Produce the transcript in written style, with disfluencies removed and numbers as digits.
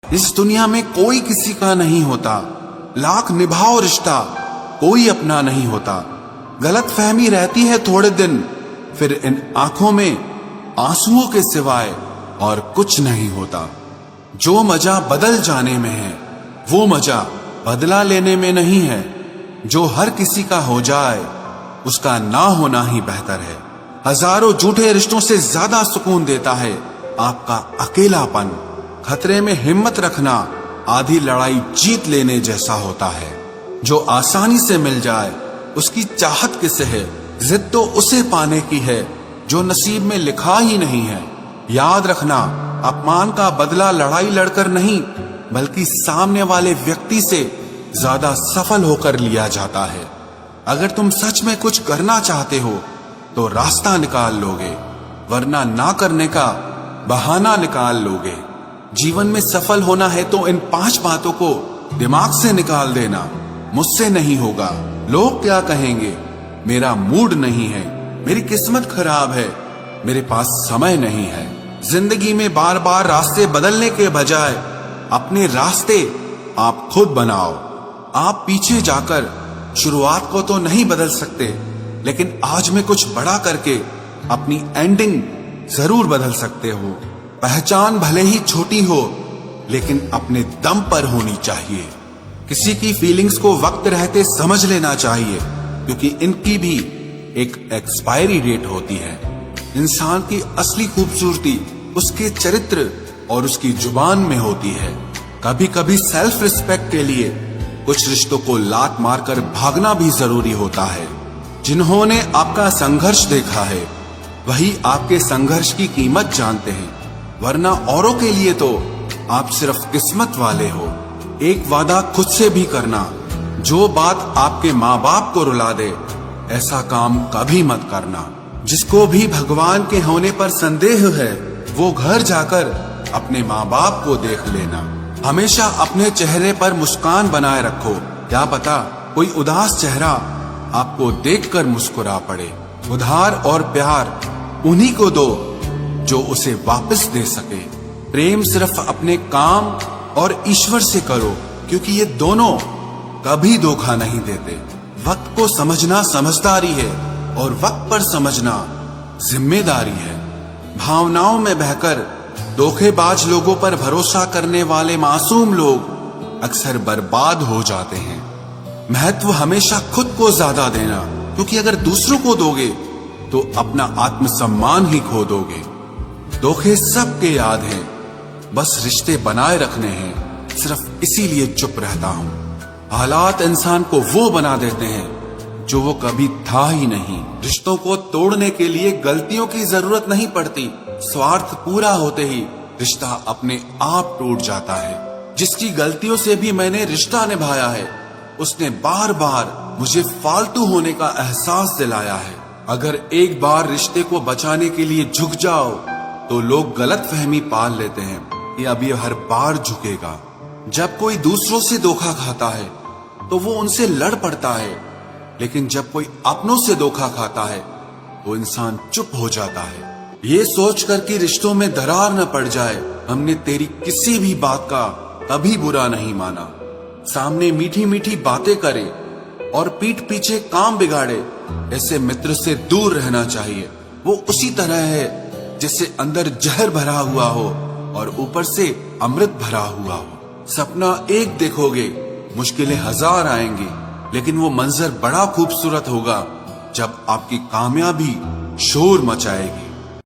इस दुनिया में कोई किसी का नहीं होता, लाख निभाओ रिश्ता कोई अपना नहीं होता। गलत फहमी रहती है थोड़े दिन, फिर इन आंखों में आंसुओं के सिवाय और कुछ नहीं होता। जो मजा बदल जाने में है वो मजा बदला लेने में नहीं है। जो हर किसी का हो जाए उसका ना होना ही बेहतर है। हजारों झूठे रिश्तों से ज्यादा सुकून देता है आपका अकेलापन। खतरे में हिम्मत रखना आधी लड़ाई जीत लेने जैसा होता है। जो आसानी से मिल जाए उसकी चाहत किसे है, जिद तो उसे पाने की है जो नसीब में लिखा ही नहीं है। याद रखना, अपमान का बदला लड़ाई लड़कर नहीं बल्कि सामने वाले व्यक्ति से ज्यादा सफल होकर लिया जाता है। अगर तुम सच में कुछ करना चाहते हो तो रास्ता निकाल लोगे, वरना ना करने का बहाना निकाल लोगे। जीवन में सफल होना है तो इन 5 बातों को दिमाग से निकाल देना। मुझसे नहीं होगा, लोग क्या कहेंगे, मेरा मूड नहीं है, मेरी किस्मत खराब है, मेरे पास समय नहीं है। जिंदगी में बार बार रास्ते बदलने के बजाय अपने रास्ते आप खुद बनाओ। आप पीछे जाकर शुरुआत को तो नहीं बदल सकते, लेकिन आज में कुछ बड़ा करके अपनी एंडिंग जरूर बदल सकते हो। पहचान भले ही छोटी हो लेकिन अपने दम पर होनी चाहिए। किसी की फीलिंग्स को वक्त रहते समझ लेना चाहिए, क्योंकि इनकी भी एक एक्सपायरी डेट होती है। इंसान की असली खूबसूरती उसके चरित्र और उसकी जुबान में होती है। कभी कभी सेल्फ रिस्पेक्ट के लिए कुछ रिश्तों को लात मारकर भागना भी जरूरी होता है। जिन्होंने आपका संघर्ष देखा है वही आपके संघर्ष की कीमत जानते हैं, वरना औरों के लिए तो आप सिर्फ किस्मत वाले हो। एक वादा खुद से भी करना, जो बात आपके माँ बाप को रुला दे ऐसा काम कभी मत करना। जिसको भी भगवान के होने पर संदेह है वो घर जाकर अपने माँ बाप को देख लेना। हमेशा अपने चेहरे पर मुस्कान बनाए रखो, क्या पता कोई उदास चेहरा आपको देखकर मुस्कुरा पड़े। उधार और प्यार उन्हीं को दो जो उसे वापस दे सके। प्रेम सिर्फ अपने काम और ईश्वर से करो, क्योंकि ये दोनों कभी धोखा नहीं देते। वक्त को समझना समझदारी है और वक्त पर समझना जिम्मेदारी है। भावनाओं में बहकर धोखेबाज लोगों पर भरोसा करने वाले मासूम लोग अक्सर बर्बाद हो जाते हैं। महत्व हमेशा खुद को ज्यादा देना, क्योंकि अगर दूसरों को दोगे तो अपना आत्मसम्मान ही खो दोगे। धोखे सबके याद हैं, बस रिश्ते बनाए रखने हैं, सिर्फ इसीलिए चुप रहता हूँ। हालात इंसान को वो बना देते हैं जो वो कभी था ही नहीं। रिश्तों को तोड़ने के लिए गलतियों की जरूरत नहीं पड़ती, स्वार्थ पूरा होते ही रिश्ता अपने आप टूट जाता है। जिसकी गलतियों से भी मैंने रिश्ता निभाया है उसने बार बार मुझे फालतू होने का एहसास दिलाया है। अगर एक बार रिश्ते को बचाने के लिए झुक जाओ तो लोग गलत फहमी पाल लेते हैं कि अब ये हर बार झुकेगा। जब कोई दूसरों से धोखा खाता है तो वो उनसे लड़ पड़ता है, लेकिन जब कोई अपनों से धोखा खाता है तो इंसान चुप हो जाता है। ये सोचकर कि रिश्तों में दरार न पड़ जाए, हमने तेरी किसी भी बात का कभी बुरा नहीं माना। सामने मीठी मीठी बातें करे और पीठ पीछे काम बिगाड़े, ऐसे मित्र से दूर रहना चाहिए। वो उसी तरह है जैसे अंदर जहर भरा हुआ हो और ऊपर से अमृत भरा हुआ हो। सपना एक देखोगे, मुश्किलें 1000 आएंगी, लेकिन वो मंजर बड़ा खूबसूरत होगा जब आपकी कामयाबी शोर मचाएगी।